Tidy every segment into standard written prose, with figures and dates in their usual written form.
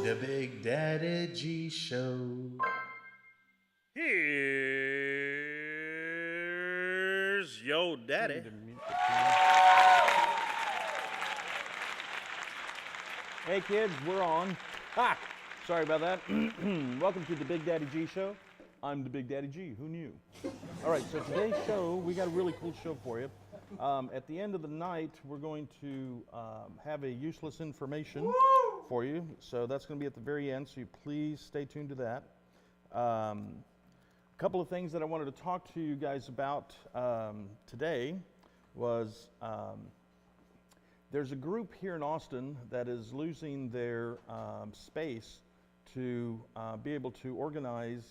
The Big Daddy G Show. Here's your daddy. Hey kids, we're on. Ha! Sorry about that. Welcome to the Big Daddy G Show. I'm the Big Daddy G. Who knew? All right, so today's show, we got a really cool show for you. At the end of the night, we're going to have a useless information for you. So that's going to be at the very end, so you please stay tuned to that. A couple of things that I wanted to talk to you guys about today was there's a group here in Austin that is losing their space to be able to organize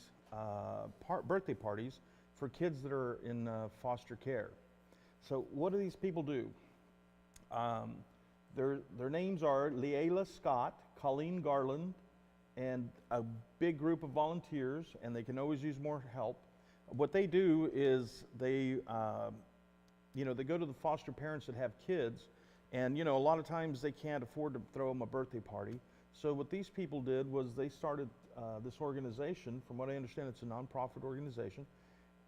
birthday parties for kids that are in foster care. So what do these people do? Their names are Leila Scott, Colleen Garland, and a big group of volunteers, and they can always use more help. What they do is they go to the foster parents that have kids, and a lot of times they can't afford to throw them a birthday party. So what these people did was they started this organization. From what I understand, it's a nonprofit organization.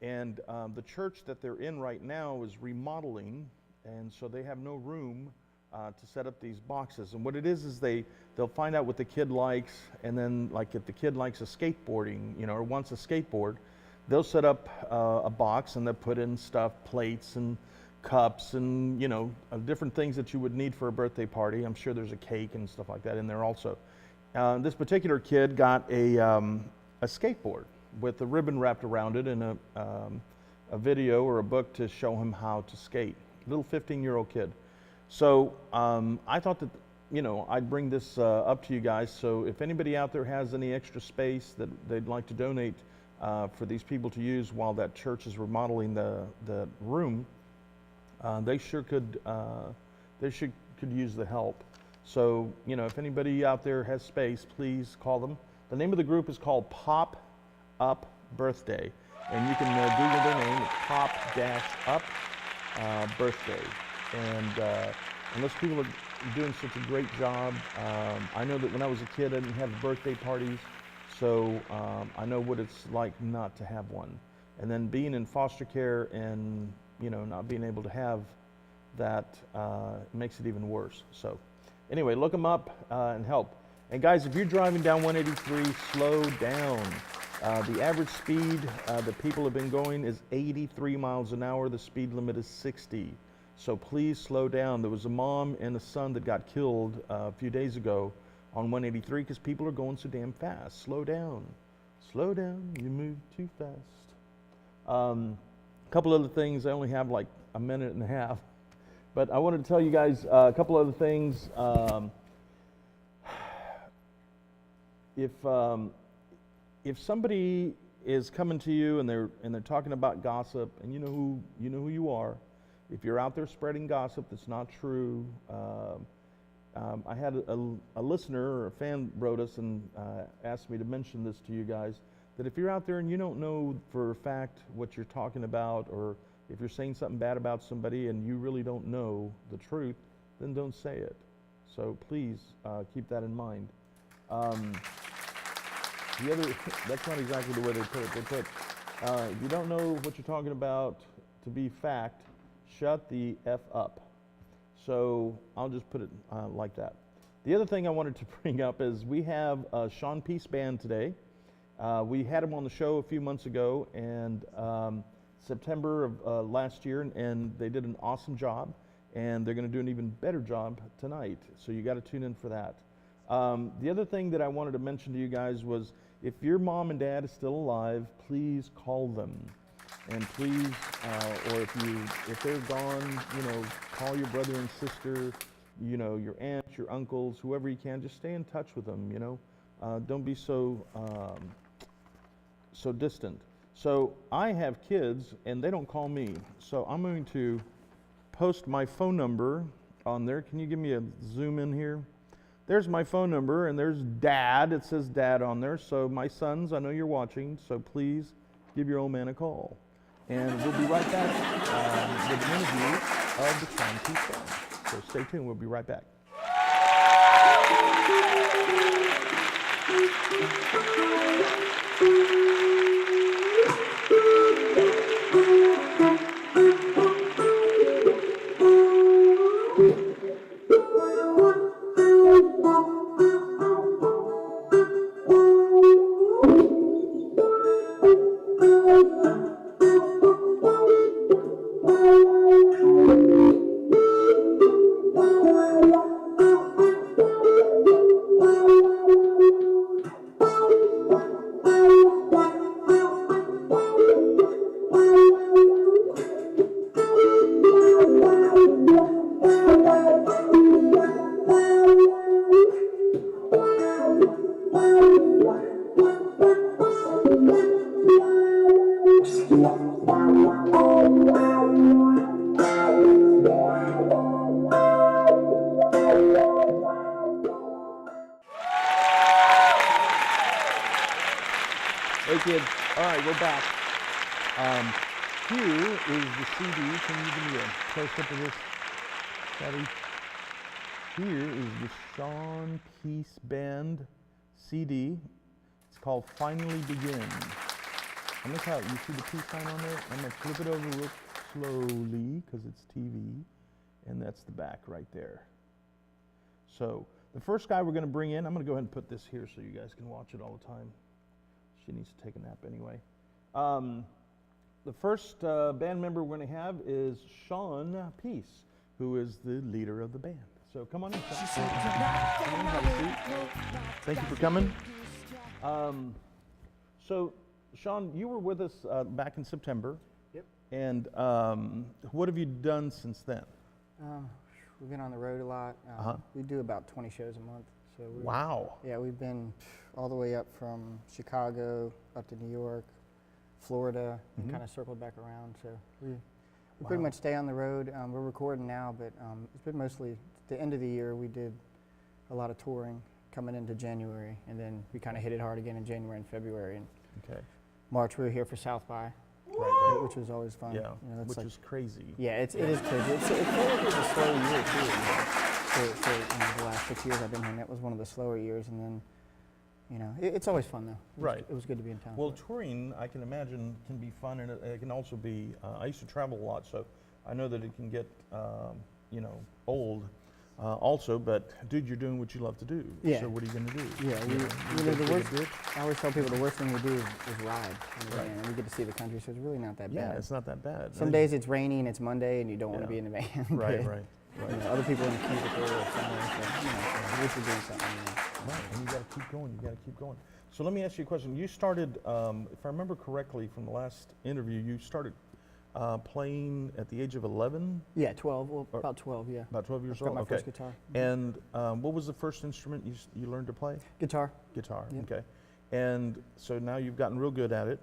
And the church that they're in right now is remodeling, and so they have no room to set up these boxes. And what it is they'll find out what the kid likes, and then like if the kid likes a skateboarding, or wants a skateboard, they'll set up a box and they'll put in stuff, plates and cups and different things that you would need for a birthday party. I'm sure there's a cake and stuff like that in there also. This particular kid got a skateboard with a ribbon wrapped around it and a video or a book to show him how to skate. Little 15-year-old kid. So I thought that I'd bring this up to you guys. So if anybody out there has any extra space that they'd like to donate for these people to use while that church is remodeling the room, they sure could use the help. So if anybody out there has space, please call them. The name of the group is called Pop Up Birthday, and you can Google their name. It's Pop-Up Birthday. And those people are doing such a great job. I know that when I was a kid, I didn't have birthday parties, so I know what it's like not to have one. And then being in foster care and not being able to have that makes it even worse. So anyway, look them up and help. And guys, if you're driving down 183, slow down. The average speed that people have been going is 83 miles an hour. The speed limit is 60. So please slow down. There was a mom and a son that got killed a few days ago on 183 because people are going so damn fast. Slow down. Slow down. You move too fast. A couple other things. I only have like a minute and a half. But I wanted to tell you guys a couple other things. If somebody is coming to you and they're talking about gossip, and you know who you are, if you're out there spreading gossip that's not true, I had a listener or a fan wrote us and asked me to mention this to you guys, that if you're out there and you don't know for a fact what you're talking about, or if you're saying something bad about somebody and you really don't know the truth, then don't say it. So please keep that in mind. That's not exactly the way they put it. They put, if you don't know what you're talking about to be fact, shut the F up. So I'll just put it like that. The other thing I wanted to bring up is we have Shaun Peace Band today. We had him on the show a few months ago, and September of last year, and they did an awesome job, and they're going to do an even better job tonight. So you got to tune in for that. The other thing that I wanted to mention to you guys was, if your mom and dad is still alive, please call them. And please, or if they're gone, call your brother and sister, your aunts, your uncles, whoever you can. Just stay in touch with them. Don't be so distant. So I have kids, and they don't call me. So I'm going to post my phone number on there. Can you give me a zoom in here? There's my phone number, and there's Dad. It says Dad on there. So my sons, I know you're watching, so please give your old man a call. And we'll be right back with an interview of the Shaun Peace Band. So stay tuned. We'll be right back. Hey kids, all right, we're back. Here is the CD. Can you give me a close-up of this, Patty? Here is the Shaun Peace Band CD. It's called Finally Begin. And look how, you see the peace sign on there? I'm gonna flip it over real slowly, because it's TV. And that's the back right there. So, the first guy we're gonna bring in, I'm gonna go ahead and put this here so you guys can watch it all the time. She needs to take a nap anyway. The first band member we're going to have is Shaun Peace, who is the leader of the band. So come on in, Shaun. Come on, have a seat. Thank you for coming. So, Shaun, you were with us back in September. Yep. And what have you done since then? We've been on the road a lot. We do about 20 shows a month. So Wow. Yeah, we've been all the way up from Chicago up to New York, Florida, and kind of circled back around. So we pretty much stay on the road. We're recording now, but it's been mostly the end of the year. We did a lot of touring coming into January, and then we kind of hit it hard again in January and February. And Okay. March we were here for South by, Right. which was always fun. Yeah, You know, it's which like, is crazy. yeah, it is crazy. It felt like it was a slow year too. For the last 6 years I've been here, and that was one of the slower years. And then, it's always fun though. Right. It was good to be in town. Well, touring, I can imagine, can be fun, and it can also be, I used to travel a lot, so I know that it can get, old also, but dude, you're doing what you love to do. Yeah. So what are you going to do? Yeah, You know, you the go take a worst, ditch? I always tell people the worst thing we do is ride. In the Right. van, and we get to see the country, so it's really not that Yeah, bad. it's not that bad. Some days it's rainy and it's Monday and you don't want Yeah. to be in the van. Right, but, right. Other people in the cubicle or somewhere, so, at least we're doing something. Right, and you got to keep going. You got to keep going. So let me ask you a question. You started, if I remember correctly from the last interview, you started playing at the age of 11, Yeah, 12, about 12, yeah. about 12 years Got old. my Okay. first guitar. And what was the first instrument you learned to play? Guitar. Guitar. Yep. Okay. And so now you've gotten real good at it.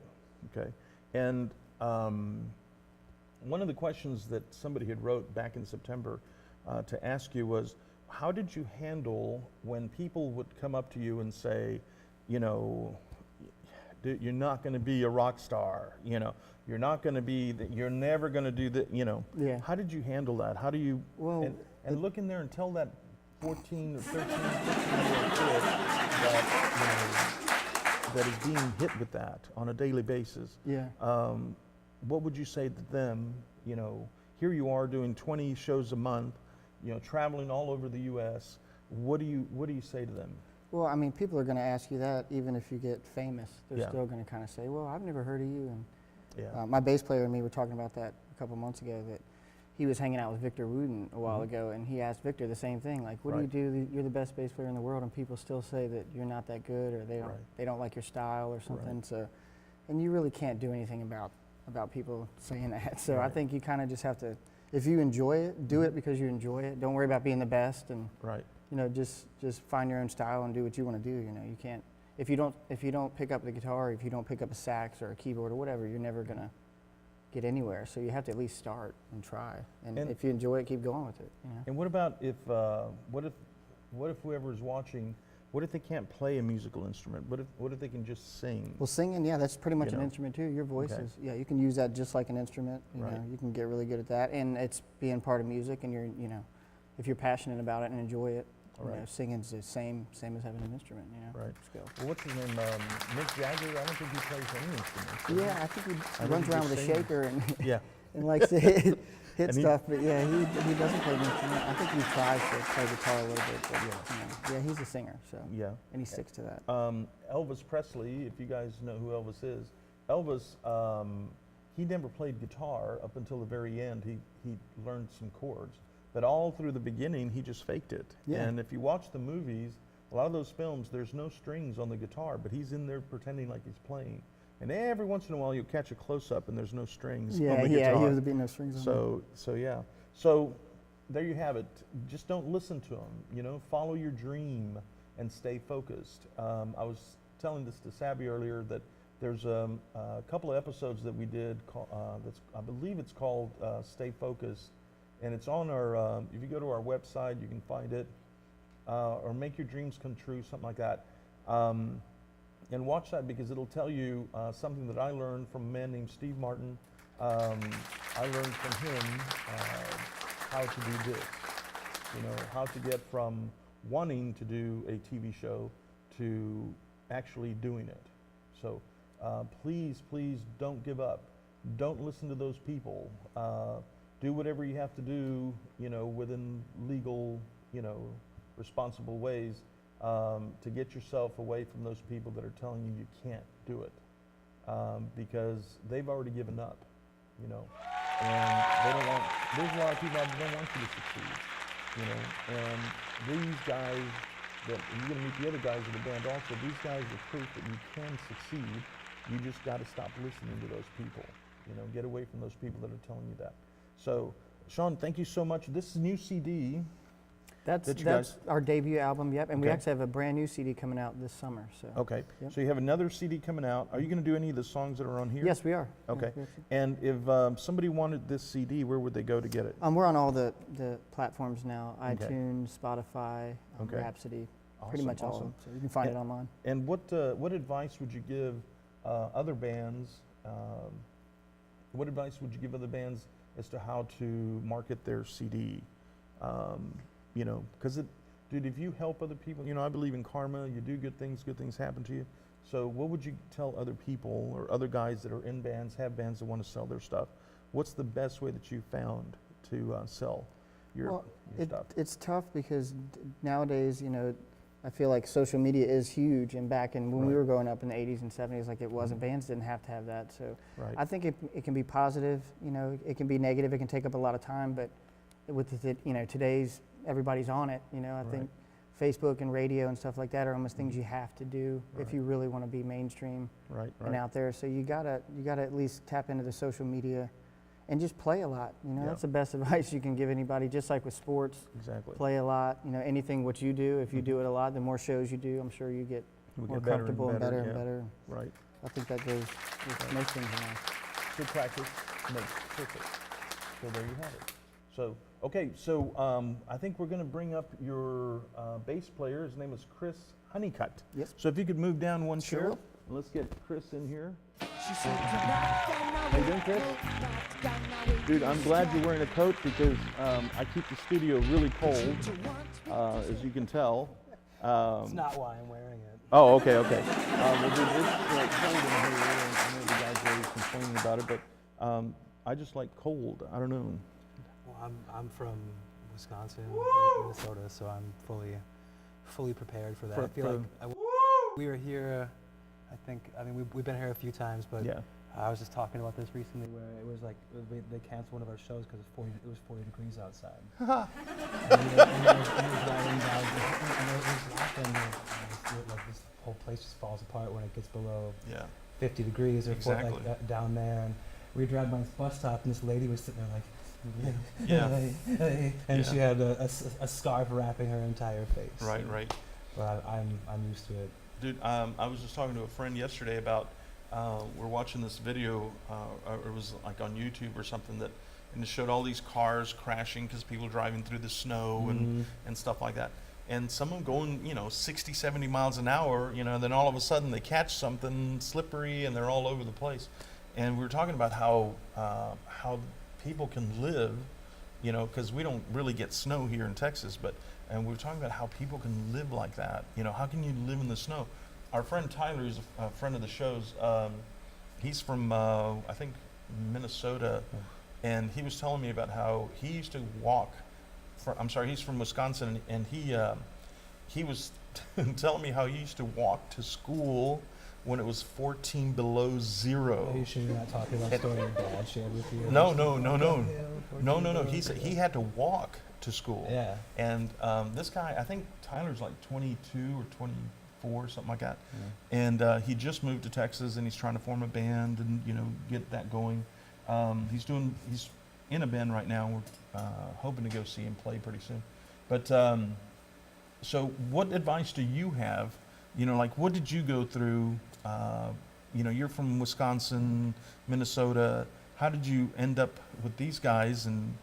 Okay. And one of the questions that somebody had wrote back in September to ask you was, how did you handle when people would come up to you and say, you're not going to be a rock star, you're not going to be, you're never going to do that, Yeah. How did you handle that? How do you, Well, and look in there and tell that 14 or 13, 15-year-old kid that is being hit with that on a daily basis. Yeah. What would you say to them? Here you are doing 20 shows a month, traveling all over the U.S. What do you say to them? Well, I mean, people are going to ask you that even if you get famous. They're Yeah. still going to kind of say, well, I've never heard of you. And Yeah. my bass player and me were talking about that a couple months ago, that he was hanging out with Victor Wooten a while ago, and he asked Victor the same thing, like, what Right. do you do? You're the best bass player in the world, and people still say that you're not that good, or Right. they don't like your style or something. Right. So, and you really can't do anything about people saying that. So I Right. think you kind of just have to, if you enjoy it, do it because you enjoy it. Don't worry about being the best, and Right. just find your own style and do what you want to do. You can't, if you don't pick up the guitar, or if you don't pick up a sax or a keyboard or whatever, you're never gonna get anywhere. So you have to at least start and try. And if you enjoy it, keep going with it. And what about if what if whoever is watching, what if they can't play a musical instrument? What if they can just sing? Well, singing, yeah, that's pretty much You an know. instrument too. Your voice Okay. is, yeah, you can use that just like an instrument. Right. You can get really good at that, and it's being part of music. And if you're passionate about it and enjoy it, Right. singing's the same as having an instrument. Right. Skill. Well, what's his name? Mick Jagger. I don't think he plays any instrument. does he? Yeah, I think he think runs he around just with a sings. shaker and Yeah. and likes to hit And he- stuff, but yeah, he doesn't play an instrument. I think he tries to play guitar a little bit, but yeah, he's a singer, so Yeah. and he sticks to that. Elvis Presley, if you guys know who Elvis is, Elvis, he never played guitar up until the very end. He learned some chords, but all through the beginning, he just faked it. Yeah. And if you watch the movies, a lot of those films, there's no strings on the guitar, but he's in there pretending like he's playing. And every once in a while, you'll catch a close-up, and there's no strings on the Yeah, guitar. he was being no strings on. So yeah. So there you have it. Just don't listen to them. Follow your dream and stay focused. I was telling this to Sabby earlier that there's a couple of episodes that we did. I believe it's called "Stay Focused," and it's on our. If you go to our website, you can find it, or "Make Your Dreams Come True," something like that. And watch that because it'll tell you something that I learned from a man named Steve Martin. I learned from him how to do this. You know, how to get from wanting to do a TV show to actually doing it. So please, please don't give up. Don't listen to those people. Do whatever you have to do, you know, within legal, you know, responsible ways to get yourself away from those people that are telling you you can't do it because they've already given up, you know, and they don't want, there's a lot of people out there that don't want you to succeed, you know, and these guys that, and you're gonna meet the other guys in the band also, these guys are proof that you can succeed. You just gotta stop listening to those people, you know, get away from those people that are telling you that. So, Shaun, thank you so much. This is a new CD. That's our debut album, yep. And we actually have a brand new CD coming out this summer. So. Okay. Yep. So you have another CD coming out. Are you going to do any of the songs that are on here? Yes, we are. Okay. Yeah, And if somebody wanted this CD, where would they go to get it? we're on all the platforms now: Okay. iTunes, Spotify, Okay. Rhapsody, pretty Awesome, much all of awesome. them. So you can find it online. And what advice would you give other bands? What advice would you give other bands as to how to market their CD? You know, because dude, if you help other people, you know, I believe in karma. You do good things happen to you. So what would you tell other people or other guys that are in bands, have bands that want to sell their stuff? What's the best way that you found to sell your stuff? It's tough because nowadays, you know, I feel like social media is huge. And back in when we were growing up in the 80s and 70s, like it wasn't, bands didn't have to have that. So I think it can be positive. You know, it can be negative. It can take up a lot of time. But with the, you know, today's everybody's on it. You know, I think Facebook and radio and stuff like that are almost things you have to do if you really want to be mainstream and out there. So you gotta at least tap into the social media and just play a lot. You know, that's the best advice you can give anybody. Just like with sports, play a lot. You know, anything what you do, if you do it a lot, the more shows you do, I'm sure you get more comfortable and better and better. Right. I think that goes with most things in life. Good practice makes perfect. So there you have it. So, okay, so I think we're going to bring up your bass player. His name is Chris Honeycutt. Yep. So if you could move down one chair. Sure. Let's get Chris in here. How you doing, Chris? Dude, I'm glad you're wearing a coat because I keep the studio really cold, as you can tell. It's not why I'm wearing it. Oh, okay, okay. Well, dude, it's like cold in here, and I know the guys are always complaining about it, but I just like cold. I don't know. Well, I'm from Wisconsin, Minnesota, so I'm fully prepared for that. I feel like we were here. I mean, we've been here a few times, but I was just talking about this recently, where it was like they canceled one of our shows because it was 40 degrees outside. and it was driving down, and it was laughing, like this whole place just falls apart when it gets below 50 degrees or like down there. And we drive by this bus stop, and this lady was sitting there like, hey, and she had a scarf wrapping her entire face. Right. But I'm used to it. Dude, I was just talking to a friend yesterday about we're watching this video, or it was like on YouTube or something, and it showed all these cars crashing because people are driving through the snow and stuff like that. And some of them going, 60, 70 miles an hour, and then all of a sudden they catch something slippery and they're all over the place. And we were talking about how people can live, because we don't really get snow here in Texas, and we were talking about how people can live like that. How can you live in the snow? Our friend Tyler is a friend of the show's. He's from, I think, Minnesota, and he was telling me about how he used to walk. He's from Wisconsin, and he was telling me how he used to walk to school when it was 14 below zero. Are you sure you're not talking about the story your dad shared with you? No. He said he had to walk to school. Yeah. And this guy, I think Tyler's like 22 or 24, something like that. Yeah. And he just moved to Texas, and he's trying to form a band and get that going. He's in a band right now. We're hoping to go see him play pretty soon. But so, what advice do you have? Like, what did you go through? You're from Wisconsin, Minnesota. How did you end up with these guys, and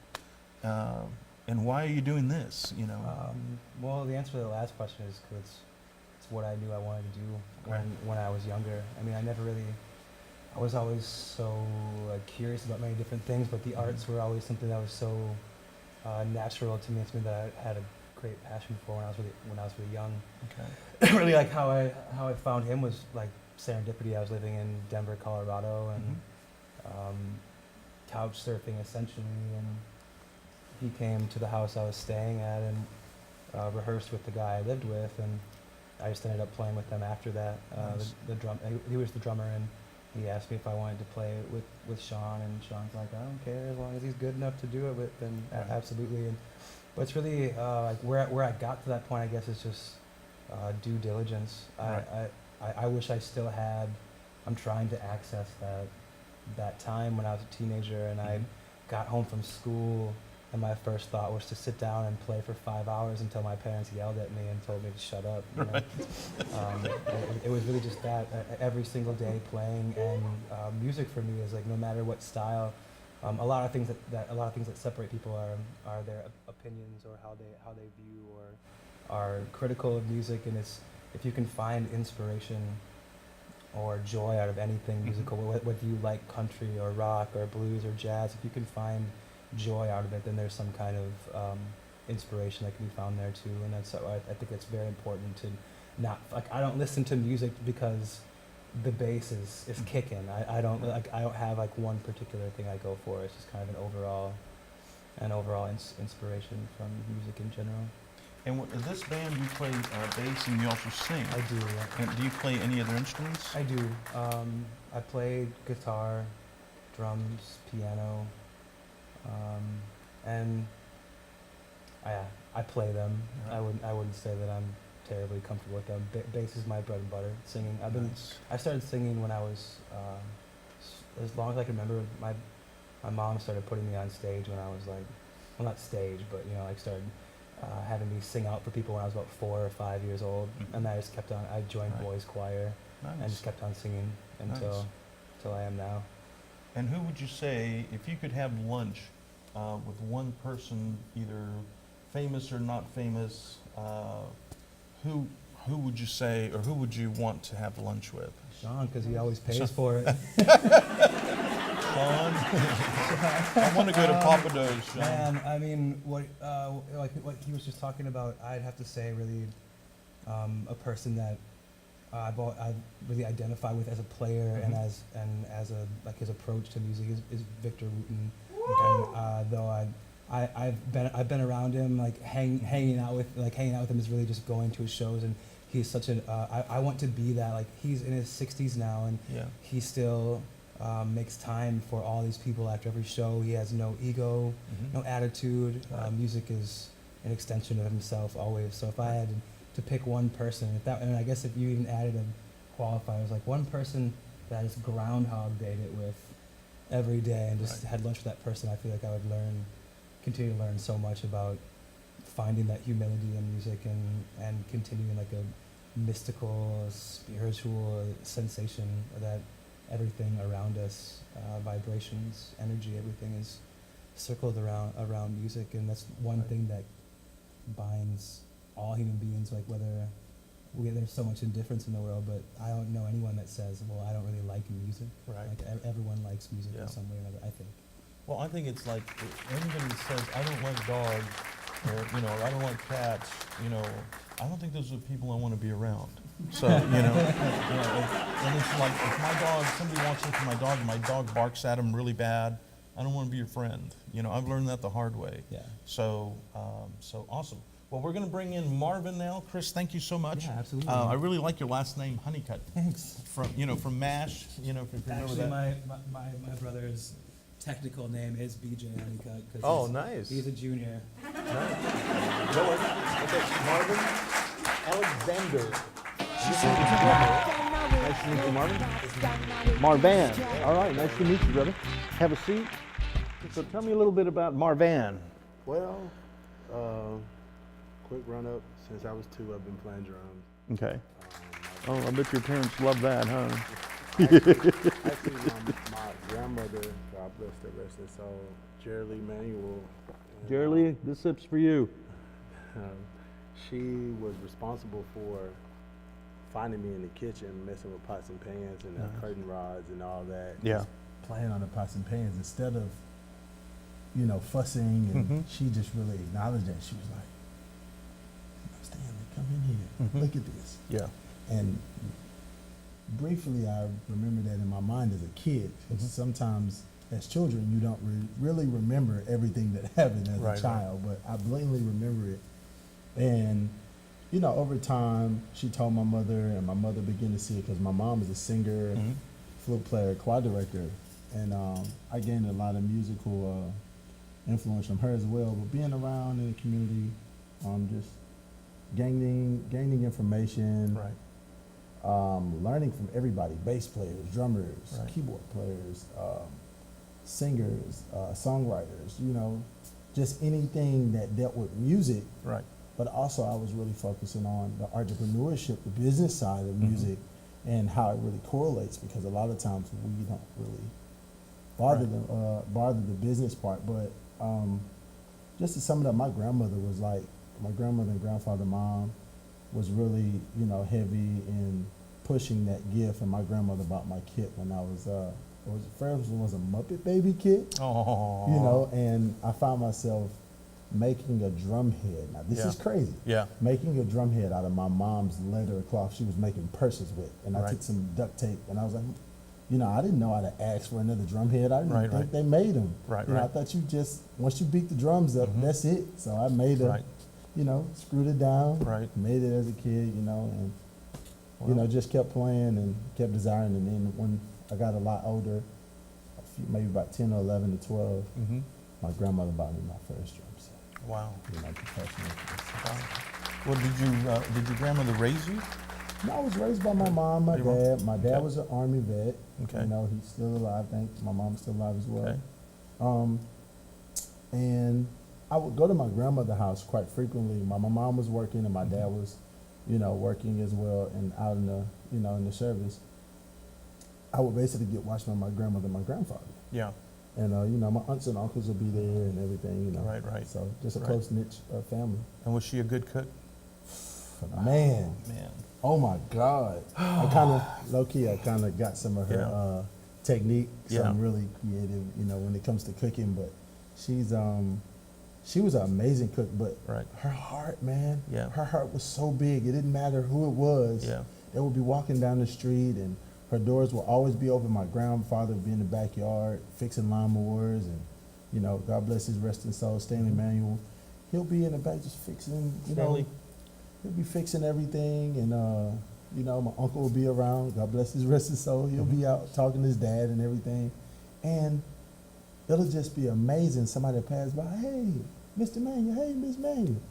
why are you doing this? Well, the answer to the last question is because it's what I knew I wanted to do when I was younger. I mean, I was always so curious about many different things, but the arts were always something that was so natural to me. It's something that I had a great passion for when I was really young. Okay. Really, like how I found him was like serendipity. I was living in Denver, Colorado, and couch surfing essentially, and he came to the house I was staying at and rehearsed with the guy I lived with, and I just ended up playing with them after that. Nice. He was the drummer, and he asked me if I wanted to play with Shaun, and Shaun's like, I don't care, as long as he's good enough to do it with, then absolutely. And but it's really like where I got to that point, I guess, is just due diligence. Right. I wish I still had. I'm trying to access that time when I was a teenager, and I got home from school, and my first thought was to sit down and play for 5 hours until my parents yelled at me and told me to shut up. You know? Right. It was really just that every single day playing, and music for me is like no matter what style. A lot of things that separate people are their opinions or how they view or are critical of music, and it's if you can find inspiration or joy out of anything musical, whether you like country or rock or blues or jazz, if you can find joy out of it, then there's some kind of inspiration that can be found there too. And that's I think it's very important to not like I don't listen to music because the bass is kicking. I don't have like one particular thing I go for. It's just kind of an overall inspiration from music in general. And in this band, you play bass and you also sing. I do. Yeah. And do you play any other instruments? I do. I play guitar, drums, piano, and I play them. Right. I wouldn't say that I'm terribly comfortable with them. Bass is my bread and butter. Singing. I started singing when I was as long as I can remember. My mom started putting me on stage when I was like, well, not stage, but you know, like started having me sing out for people when I was about 4 or 5 years old, and I just kept on. I joined boys choir and just kept on singing until I am now. And who would you say, if you could have lunch with one person, either famous or not famous, who would you say, or who would you want to have lunch with? Shaun, because he always pays for it. Shaun? I want to go to Papa Do's, Shaun. Man, I mean, what he was just talking about, I'd have to say really a person that I really identify with as a player and as a like his approach to music is Victor Wooten. And, though I've been around him, like hanging out with him is really just going to his shows, and he's such an I want to be that. Like he's in his 60s now, and he still makes time for all these people after every show. He has no ego, no attitude. Music is an extension of himself always. So if I had to pick one person, and I guess if you even added a qualifier, it was like one person that I just Groundhog Dayed it with every day and just had lunch with that person, I feel like I would continue to learn so much about finding that humility in music and continuing like a mystical, spiritual sensation that everything around us, vibrations, energy, everything is circled around music, and that's one thing that binds all human beings. Like there's so much indifference in the world, but I don't know anyone that says, well, I don't really like music. Right. Like everyone likes music in some way or another, I think. Well, I think it's like anybody that says, I don't like dogs, or, I don't like cats, I don't think those are the people I want to be around. So, and it's like, if somebody walks up to my dog and my dog barks at him really bad, I don't want to be your friend. I've learned that the hard way. Yeah. So awesome. Well, we're going to bring in Marvin now. Chris, thank you so much. Yeah, absolutely. I really like your last name, Honeycutt. Thanks. From MASH, if you remember Actually, that. my brother's technical name is BJ Honeycutt. Oh, nice. He's a junior. Marvin Alexander. Nice to meet you, Marvin. Marvan. All right, nice to meet you, brother. Have a seat. So tell me a little bit about Marvan. Well, quick run up. Since I was 2, I've been playing drums. Okay. Oh, I bet your parents love that, huh? Actually, my grandmother, God bless her, rest her soul, Jerry Lee Manuel. Jerry Lee, this sip's for you. She was responsible for finding me in the kitchen messing with pots and pans and the curtain rods and all that. Yeah. Just playing on the pots and pans instead of, you know, fussing. And she just really acknowledged that. She was like, Stanley, come in here. Look at this. Yeah. And briefly, I remember that in my mind as a kid. 'Cause sometimes as children, you don't really remember everything that happened as Right, a child, but I blatantly remember it. And, you know, over time, she told my mother, and my mother began to see it because my mom is a singer, flute player, choir director. And I gained a lot of musical influence from her as well. But being around in the community, just gaining information, learning from everybody, bass players, drummers, keyboard players, singers, songwriters, you know, just anything that dealt with music. Right. But also I was really focusing on the entrepreneurship, the business side of music, and how it really correlates, because a lot of times we don't really bother the business part. But just to sum it up, my grandmother and grandfather, mom, was really, you know, heavy in pushing that gift. And my grandmother bought my kit when I was first was a Muppet Baby kit, Oh. you know, and I found myself making a drum head. Now this is crazy. Yeah. Making a drum head out of my mom's leather cloth she was making purses with, and I took some duct tape, and I was like, you know, I didn't know how to ask for another drum head. I didn't think they made them. You know, I thought you just, once you beat the drums up, that's it. So I made a, you know, screwed it down, made it as a kid, you know, and you know, just kept playing and kept desiring. And then when I got a lot older, maybe about 10 or 11 to 12, my grandmother bought me my first drum set. Wow. You know, professional. Well, did your grandmother raise you? No, I was raised by my mom, my dad. My dad Okay. was an Army vet. Okay. You know, he's still alive, I think. My mom's still alive as well. Okay. And I would go to my grandmother's house quite frequently. My mom was working and my dad was, you know, working as well and out in the, you know, in the service. I would basically get watched by my grandmother and my grandfather. Yeah. And, you know, my aunts and uncles would be there and everything, you know. Right. So just a close-knit family. And was she a good cook? Man. Man. Oh my God. I kind of, low-key, I kind of got some of her technique. So I'm really creative, you know, when it comes to cooking. But she was an amazing cook, but her heart, man, her heart was so big. It didn't matter who it was. Yeah. They would be walking down the street and her doors will always be open. My grandfather would be in the backyard fixing lawnmowers, and, you know, God bless his resting soul, Stanley Manuel. He'll be in the back just fixing, you know, he'll be fixing everything. And, you know, my uncle will be around. God bless his resting soul. He'll be out talking to his dad and everything. And it'll just be amazing. Somebody pass by, hey, Mr. Manuel, hey, Miss Manuel.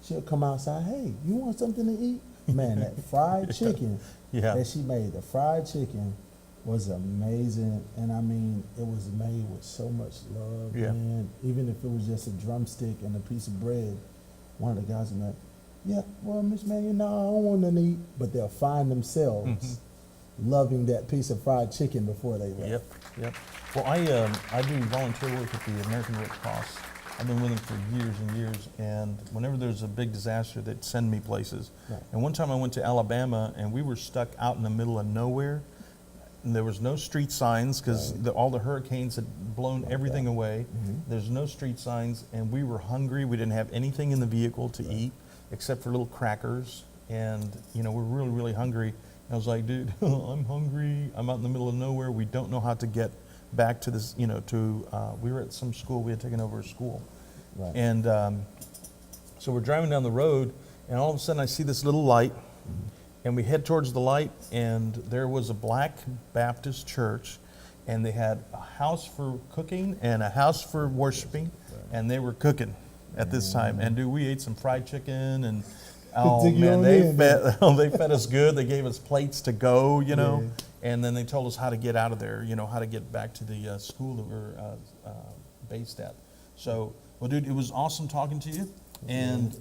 She'll come outside, hey, you want something to eat? Man, that fried chicken that she made, the fried chicken was amazing. And I mean, it was made with so much love, man. Even if it was just a drumstick and a piece of bread, one of the guys was like, yeah, well, Miss Manuel, no, I don't want nothing to eat. But they'll find themselves loving that piece of fried chicken before they left. Yep. Well, I do volunteer work at the American Red Cross. I've been with them for years and years, and whenever there's a big disaster, they'd send me places. And one time I went to Alabama, and we were stuck out in the middle of nowhere, and there was no street signs because all the hurricanes had blown everything away. There's no street signs, and we were hungry. We didn't have anything in the vehicle to eat except for little crackers, and you know, we're really, really hungry. And I was like, dude, I'm hungry. I'm out in the middle of nowhere. We don't know how to get back to this, you know, we were at some school, we had taken over a school. And so we're driving down the road, and all of a sudden I see this little light, and we head towards the light, and there was a Black Baptist church, and they had a house for cooking and a house for worshiping, and they were cooking at this time. And dude, we ate some fried chicken, and oh man, they fed us good. They gave us plates to go, you know. And then they told us how to get out of there, you know, how to get back to the school that we're based at. So, well, dude, it was awesome talking to you. And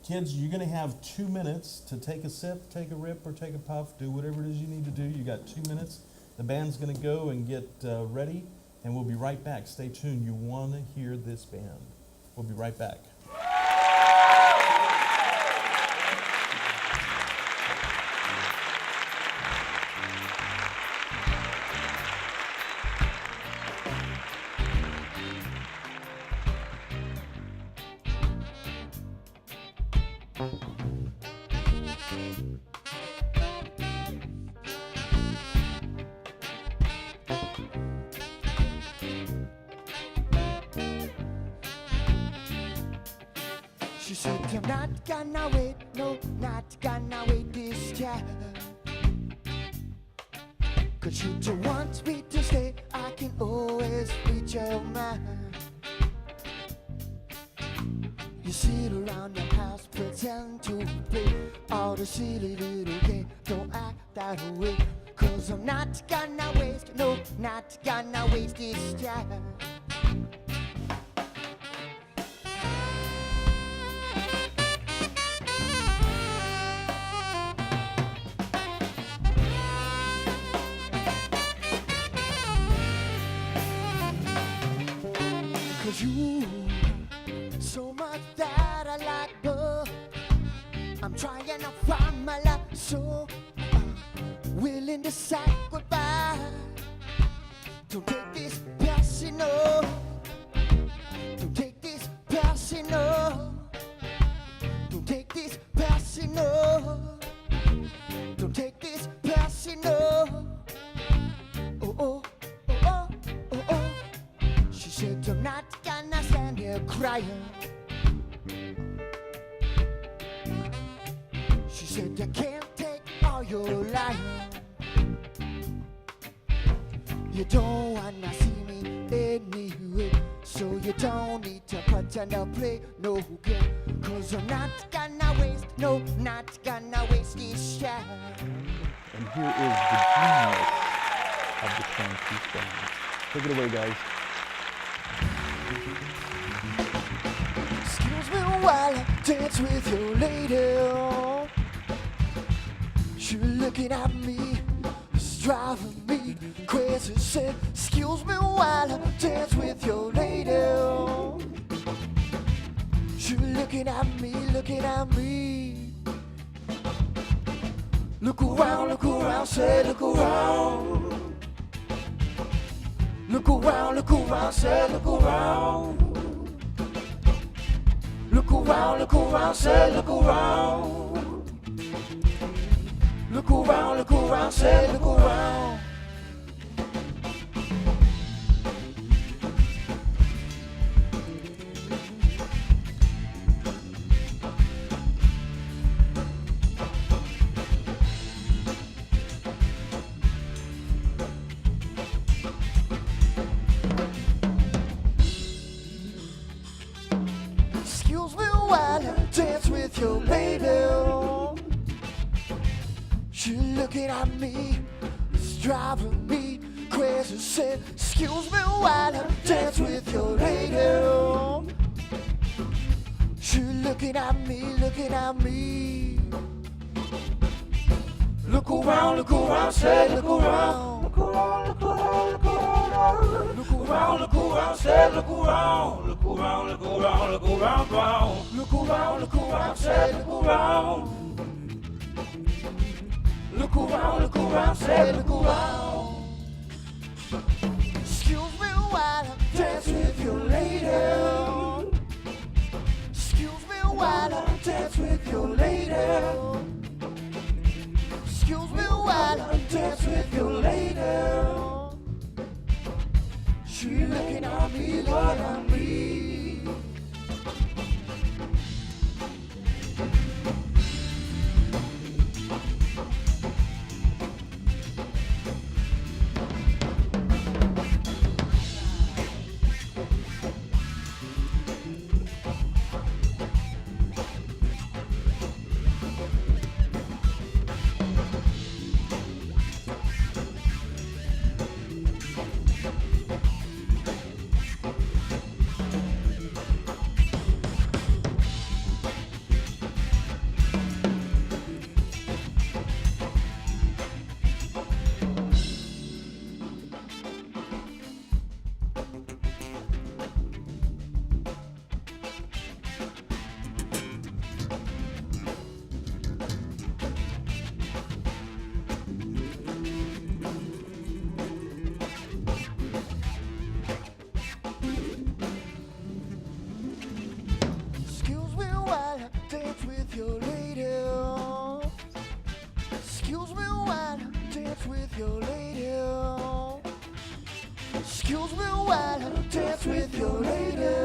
kids, you're going to have 2 minutes to take a sip, take a rip, or take a puff. Do whatever it is you need to do. You got 2 minutes. The band's going to go and get ready, and we'll be right back. Stay tuned. You want to hear this band. We'll be right back. said, I'm not gonna wait, no, not gonna wait this time. 'Cause you don't want me to stay, I can always reach your mind. You sit around the house, pretend to play all the silly little game. Don't act that way, 'cause I'm not gonna waste, no, not gonna waste this time. 'Cause you, so much that I like, but I'm trying to find my love, so willing to say goodbye. Don't take this personal. Don't take this personal. Don't take this personal. Don't take this personal. Oh, oh, oh, oh, oh, oh. She said, I'm not gonna stand here crying. She said, I can't take all your lying. You don't wanna see me anyway, so you don't need to pretend to play no game. 'Cause I'm not gonna waste, no, not gonna waste this time. And here is the genius of the Twin Peaks Band. Take it away, guys. Excuse me while I dance with your lady. You're looking at me, it's driving me crazy. Said, excuse me while I dance with your lady. You're looking at me, looking at me. Look around, say look around. Look around, say look around. Look around, say look around. Look around, say look around. Excuse me while I dance with your baby. She looking at me, it's driving me crazy. Said, excuse me while I dance with your lady. She looking at me, looking at me. Look around, say look around. Look around, look around, look around. Look around, say look around. Look around, look around, look around, round. Look around, say look around. Look around, say look around. Excuse me while I dance with your lady. Excuse me while I dance with your lady. Excuse me while I dance with your lady. She looking at me, looking at me. Excuse me while I dance with your lady. Excuse me while I dance with your lady. Excuse me while I dance with your lady.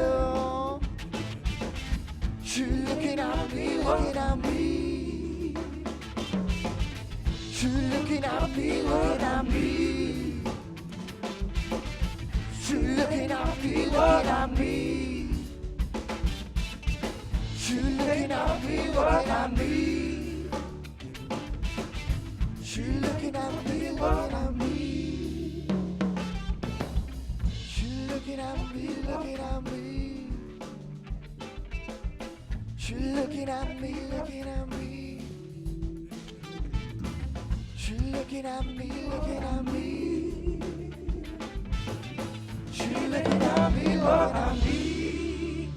She looking at me, looking at me. She looking at me, looking at me. She looking at me, looking at me. She looking at me, looking at me. She looking at me, looking at me. She looking at me, looking at me. She looking at me, looking at me. She looking at me, looking at me. She looking at me, looking at me.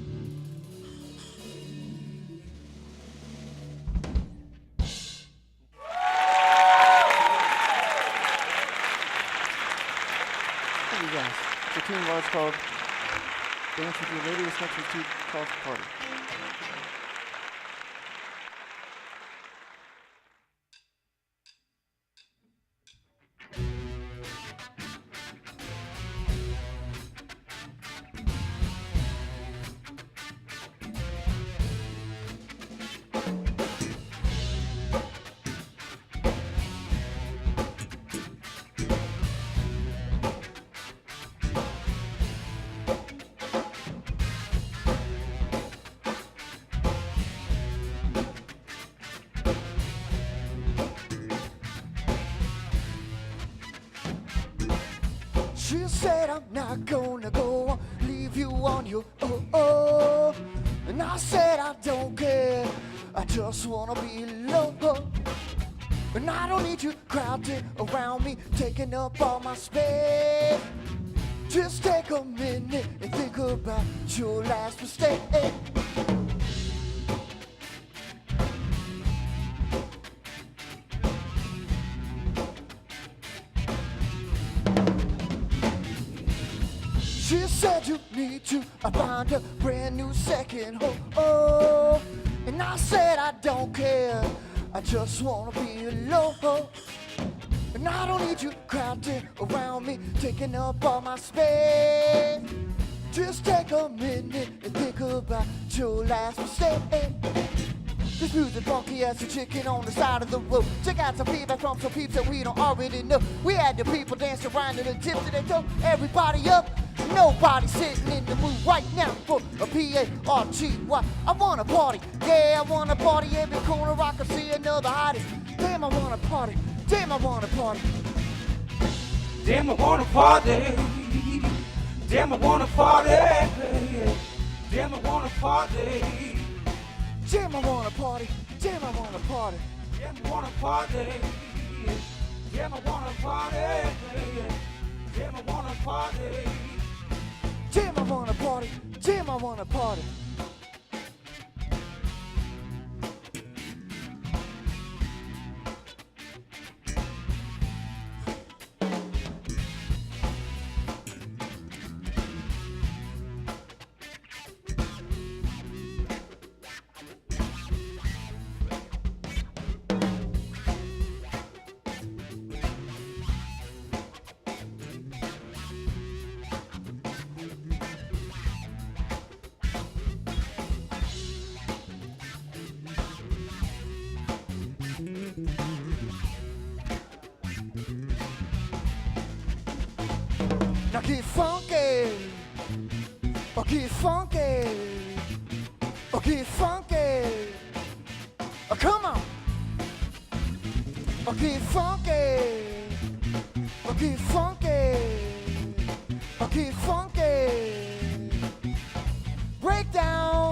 Thank you guys. The tune was called Dance With Your Lady. This next one's called Party. She said I'm not gonna go leave you on your own. And I said I don't care, I just wanna be alone. And I don't need you crowded around me, taking up all my space. Just take a minute and think about your last mistake. She said you need to find a brand new second home. And I said I don't care, I just wanna be alone. And I don't need you crowded around me, taking up all my space. Just take a minute and think about your last mistake. This music funky as a chicken on the side of the road. Check out some feedback from some peeps that we don't already know. We had the people dance around to the tips of their toe. Everybody up, nobody sitting in the mood right now for a P-A-R-T-Y. I wanna party, yeah, I wanna party. Every corner I can see another hottie. Damn, I wanna party, damn, I wanna party. Damn, I wanna party. Damn, I wanna party. Damn, I wanna party. Damn, I wanna party, damn, I wanna party. Damn, I wanna party. Damn, I wanna party. Damn, I wanna party. Damn, I wanna party, damn, I wanna party. Now get funky, oh get funky, oh get funky, oh come on, oh get funky, oh get funky, oh get funky, break down.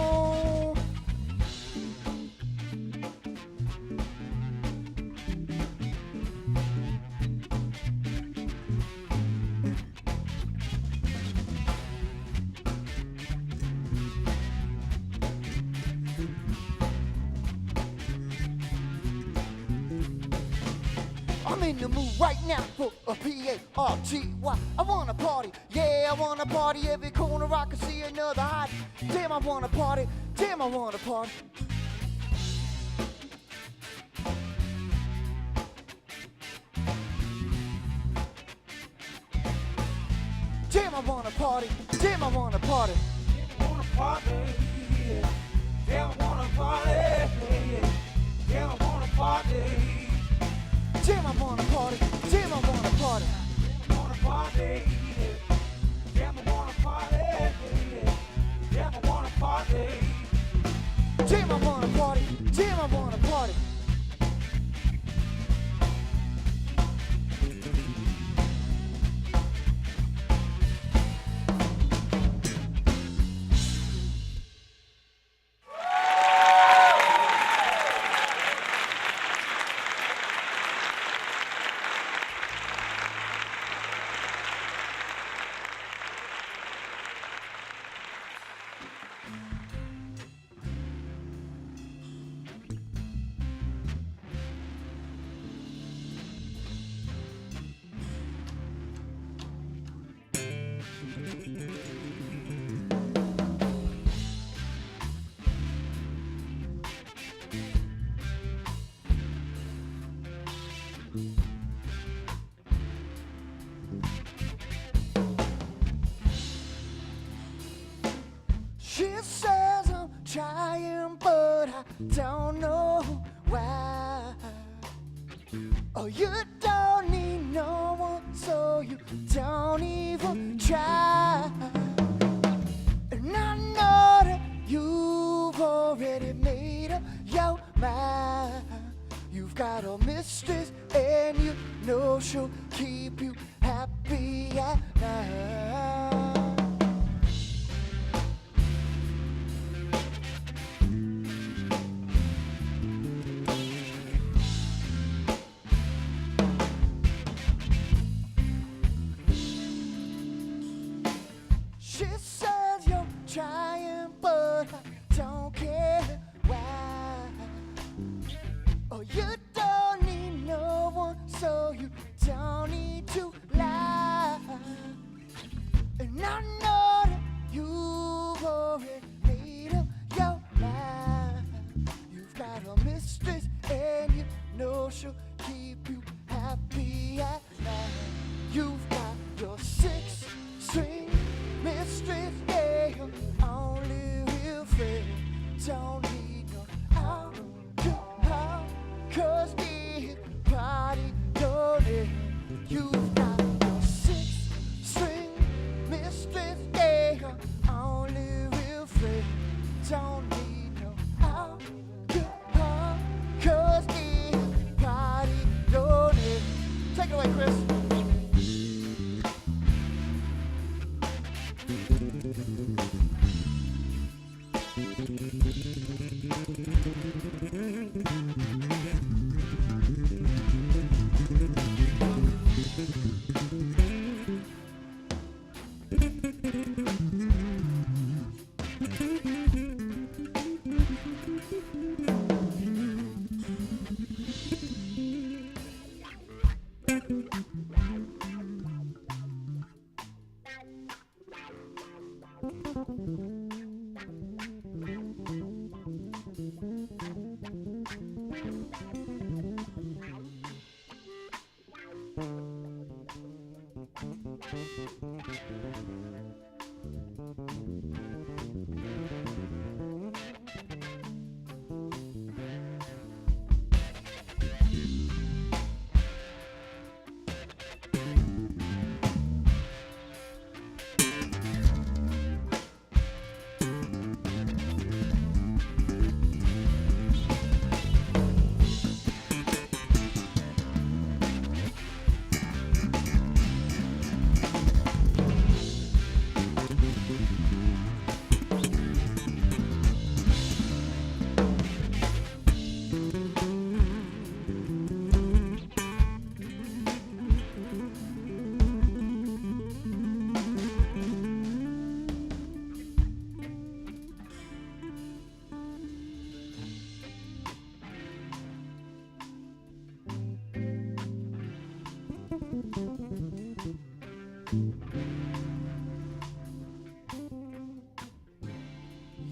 I'm in the mood right now for a P-A-R-T-Y. I wanna party, yeah, I wanna party. Every corner I can see another hot. Damn, I wanna party, damn, I wanna party. Damn, I wanna party, damn, I wanna party. Damn, I wanna party. Yeah, I wanna party. Yeah, I wanna party. Jim, I wanna party. Jim, I wanna party. Wanna party. Yeah, I wanna party. Yeah, I wanna party. Jim, I wanna party. Jim, I wanna party. She says I'm trying, but I don't know why. Oh, you don't need no one, so you don't even try. And I know that you've already made up your mind. You've got a mistress, and you know she'll keep you happy at night. She says you're trying, but I don't care why. Oh, you don't need no one, so you don't need to lie. And I know that you've already made up your mind. You've got a mistress, and you know she'll keep you happy at night. You've got your six-string mistress, yeah, your only real friend. Don't need no alcohol, 'cause this party don't end. You've got your six-string mistress, yeah, your only real friend. Don't need no alcohol, 'cause this party don't end. Take it away, Chris.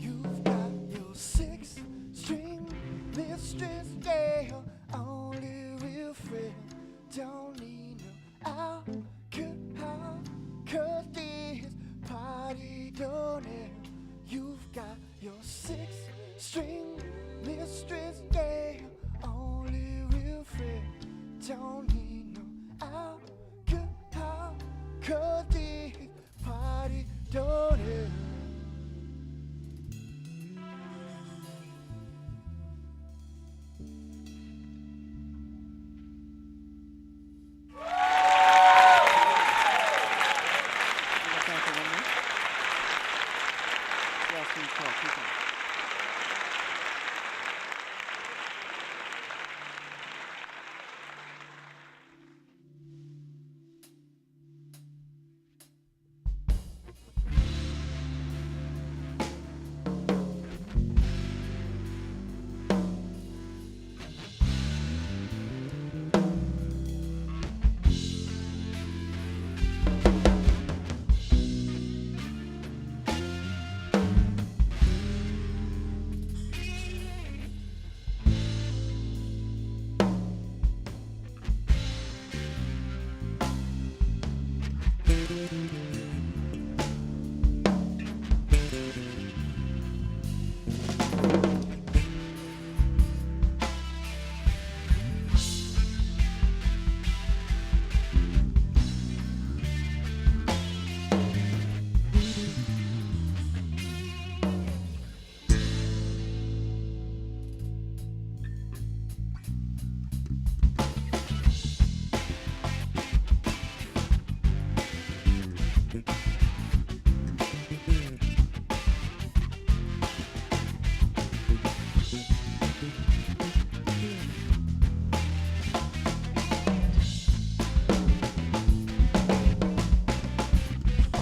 You've got your six-string mistress, yeah, only real friend. Don't need no alcohol, 'cause this party don't end. You've got your six string mistress, yeah, only real friend. Don't need no alcohol, 'cause this party don't end.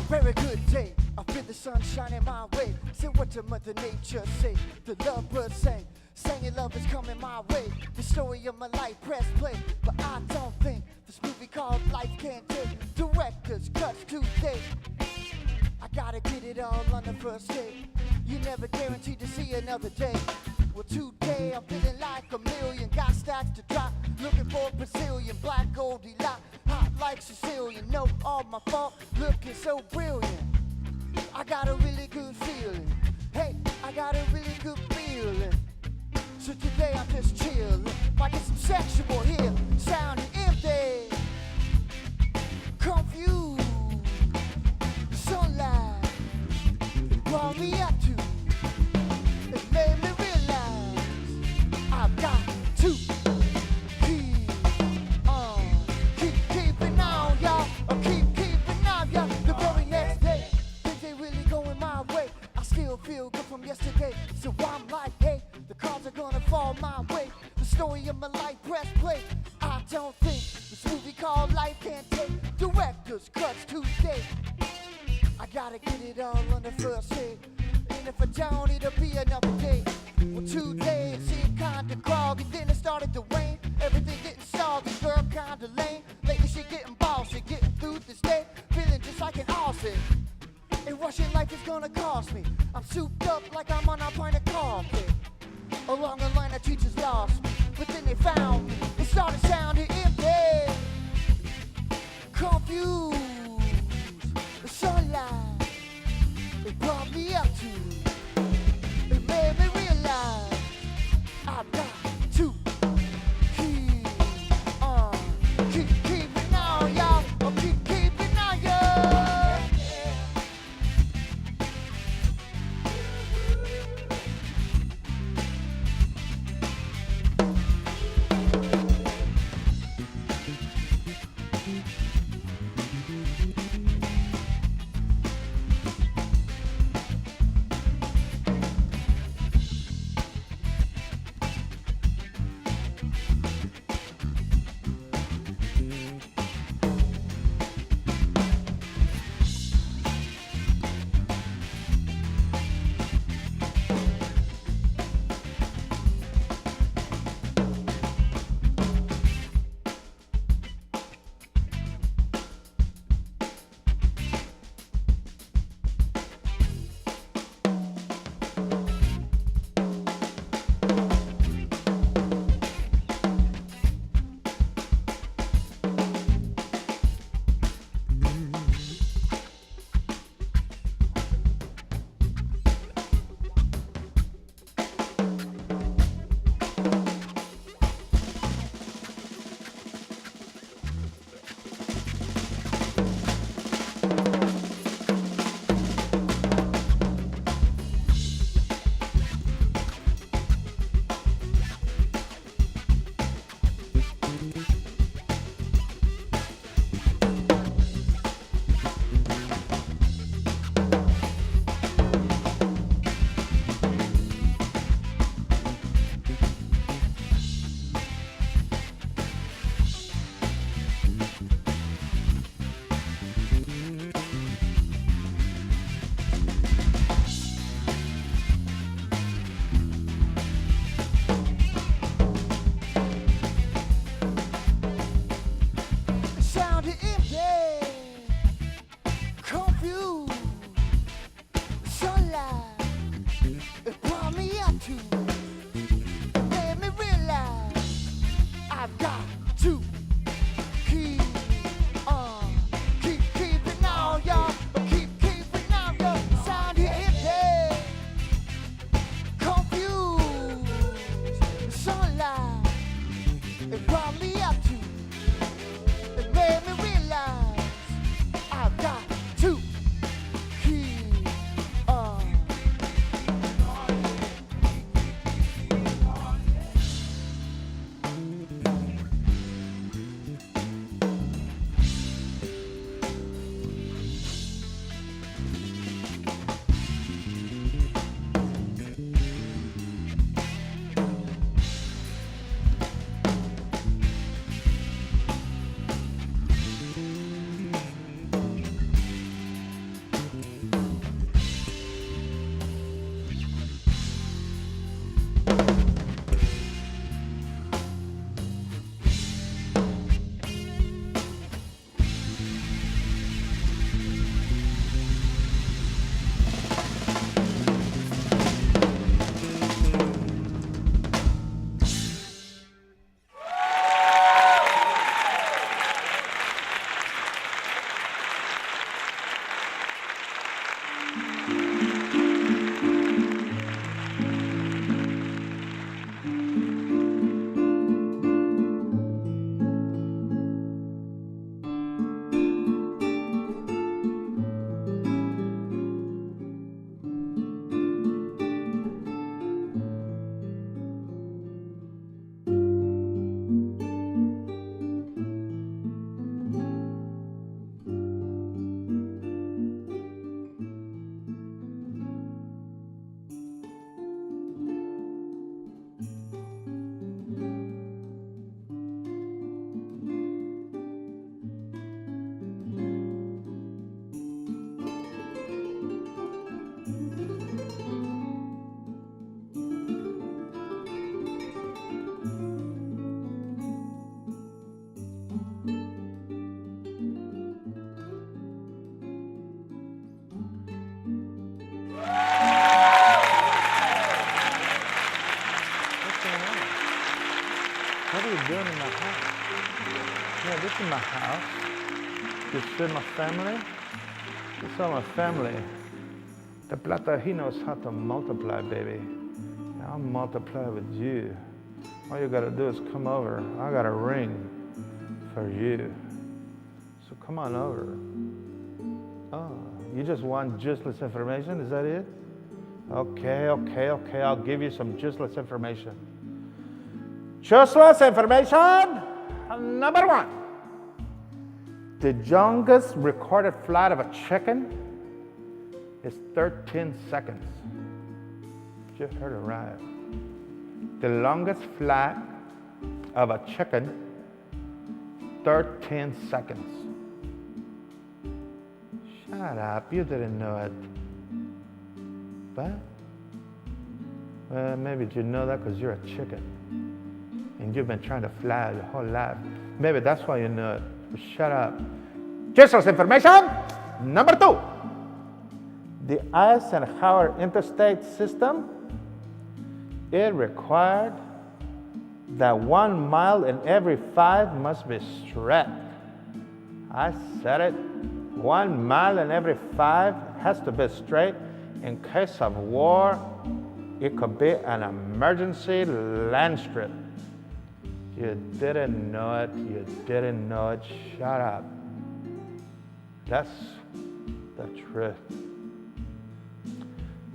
Very good day, I feel the sun shining my way. Say what to Mother Nature say, the lovebirds sang. Singing love is coming my way. The story of my life, press play. But I don't think this movie called Life can take director's cuts today. I gotta get it all on the first day. You never guaranteed to see another day. Well, today I'm feeling like a million. Got stacks to drop, looking for a Brazilian. Black Goldie lot, hot like Sicilian. No, all my fault, looking so brilliant. I got a really good feeling. Hey, I got a really good feeling. So today I'm just chillin'. Might get some sexual here, sounding empty, confused. Sunlight brought me up to. It made me realize I've got to keeping on, y'all. Keeping on, y'all. The very next day, things ain't really going my way. I still feel good from yesterday, so I'm like, hey, the cards are gonna fall my way. The story of my life, press play. I don't think this movie called Life can take director's cuts today. I gotta get it all on the first day. And if I don't, it'll be another day. Well, 2 days, it seemed kinda groggy. Then it started to rain. Everything getting soggy, girl kinda lame. Lately she getting bossy, getting through this day, feeling just like an Aussie. And rushing life is gonna cost me. I'm souped up like I'm on a pint of coffee. Along the line, the teachers lost me, but then they found me. It started sounding empty, confused. The sunlight, it brought me up to. It made me realize I've got to keeping on, y'all. Oh, keeping on, y'all. Yeah, this is my house. This is my family. This is all my family. The plata, he knows how to multiply, baby. I'll multiply with you. All you gotta do is come over. I got a ring for you. So come on over. Oh, you just want useless information? Is that it? Okay, I'll give you some useless information. Useless information number 1. The longest recorded flight of a chicken is 13 seconds. You heard it right. The longest flight of a chicken, 13 seconds. Shut up, you didn't know it. What? Well, maybe you know that because you're a chicken. And you've been trying to fly your whole life. Maybe that's why you know it. But shut up. Useless information number 2. The Eisenhower interstate system, it required that 1 mile in every 5 must be straight. I said it. 1 mile in every 5 has to be straight. In case of war, it could be an emergency land strip. You didn't know it. You didn't know it. Shut up. That's the truth.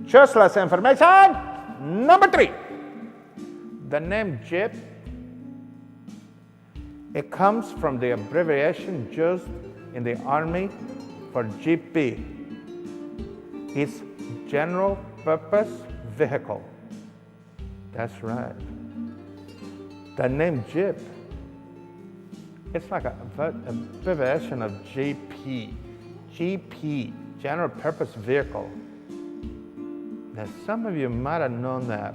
Useless information number 3. The name Jeep, it comes from the abbreviation used in the Army for GP. It's General Purpose Vehicle. That's right. The name Jeep, it's like a abbreviation of GP. GP, General Purpose Vehicle. Now, some of you might have known that.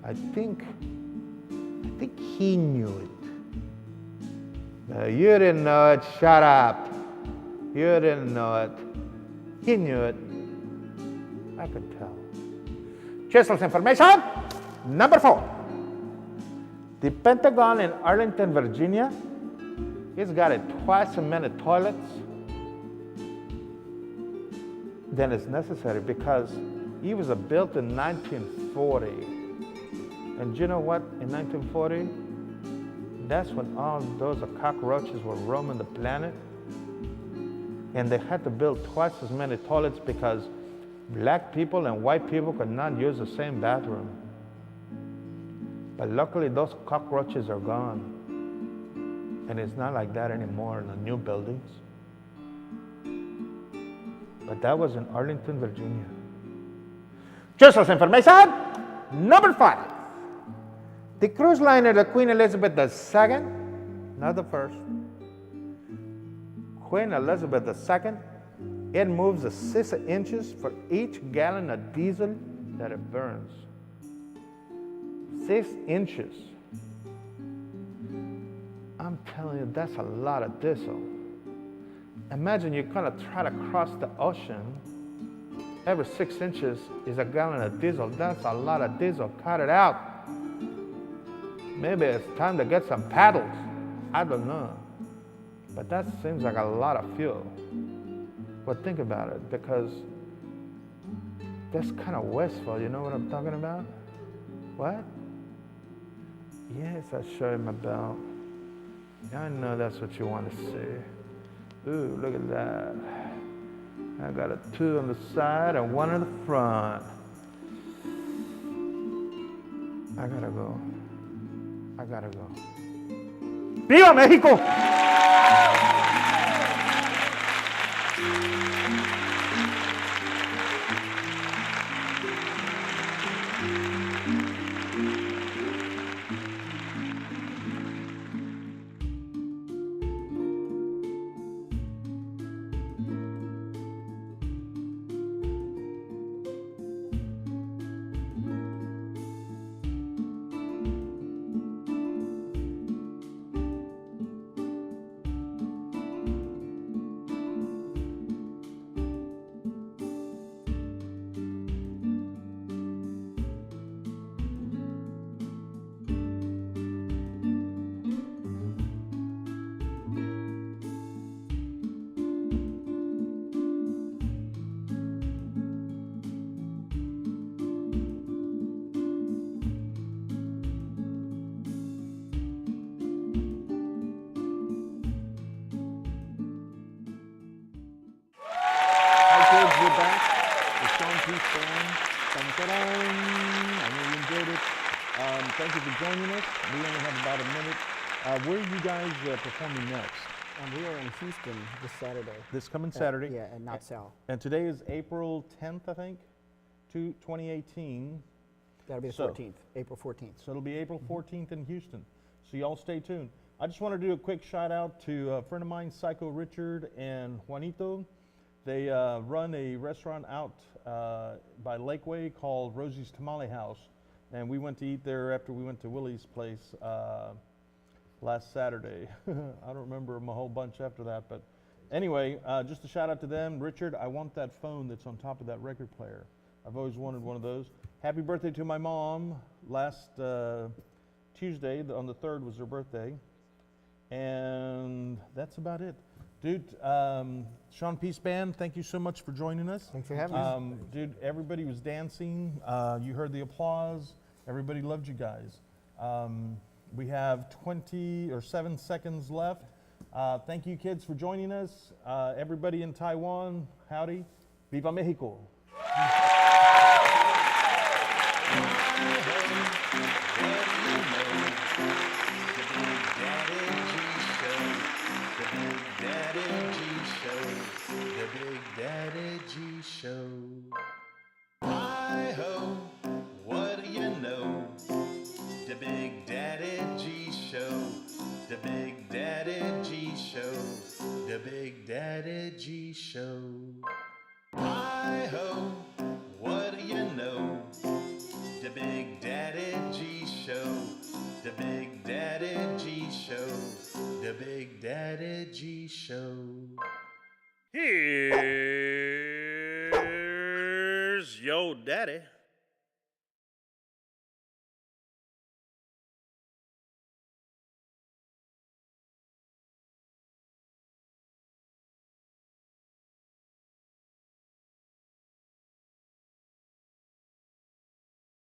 I think he knew it. No, you didn't know it. Shut up. You didn't know it. He knew it. I could tell. Useless information number 4. The Pentagon in Arlington, Virginia, it's got twice as many toilets than is necessary because it was built in 1940. And you know what? In 1940, that's when all those cockroaches were roaming the planet. And they had to build twice as many toilets because black people and white people could not use the same bathroom. But luckily, those cockroaches are gone. And it's not like that anymore in the new buildings. But that was in Arlington, Virginia. Useless information number 5. The cruise liner, the Queen Elizabeth II, not the first. Queen Elizabeth II, it moves 6 inches for each gallon of diesel that it burns. 6 inches. I'm telling you, that's a lot of diesel. Imagine you're gonna try to cross the ocean. Every 6 inches is a gallon of diesel. That's a lot of diesel. Cut it out. Maybe it's time to get some paddles. I don't know. But that seems like a lot of fuel. But think about it, because that's kind of wasteful. You know what I'm talking about? What? Yes, I'll show you my belt. I know that's what you want to see. Ooh, look at that. I got a 2 on the side and 1 in the front. I gotta go. ¡Viva México! thank you for joining us. We only have about a minute. Where are you guys performing next? We are in Houston this Saturday. This coming Saturday. Yeah, at Not South. And today is April 10th, I think, 2018. That'll be the So- 14th, April 14th. So it'll be April 14th in Houston. So y'all stay tuned. I just want to do a quick shout out to a friend of mine, Psycho Richard and Juanito. They run a restaurant out by Lakeway called Rosie's Tamale House. And we went to eat there after we went to Willie's place last Saturday. I don't remember them a whole bunch after that, but anyway, just a shout out to them. Richard, I want that phone that's on top of that record player. I've always wanted one of those. Happy birthday to my mom. Last Tuesday, on the 3rd, was her birthday. And that's about it. Dude, Shaun Peace Band, thank you so much for joining us. Thanks for having us. Dude, everybody was dancing. You heard the applause. Everybody loved you guys. We have 7 seconds left. Thank you, kids, for joining us. Everybody in Taiwan, howdy. Viva Mexico. Daddy G Show. Hi-ho, what do you know? The Big Daddy G Show. The Big Daddy G Show. The Big Daddy G Show. Hi-ho, what do you know? The Big Daddy G Show. The Big Daddy G Show. The Big Daddy G Show. Here's your daddy.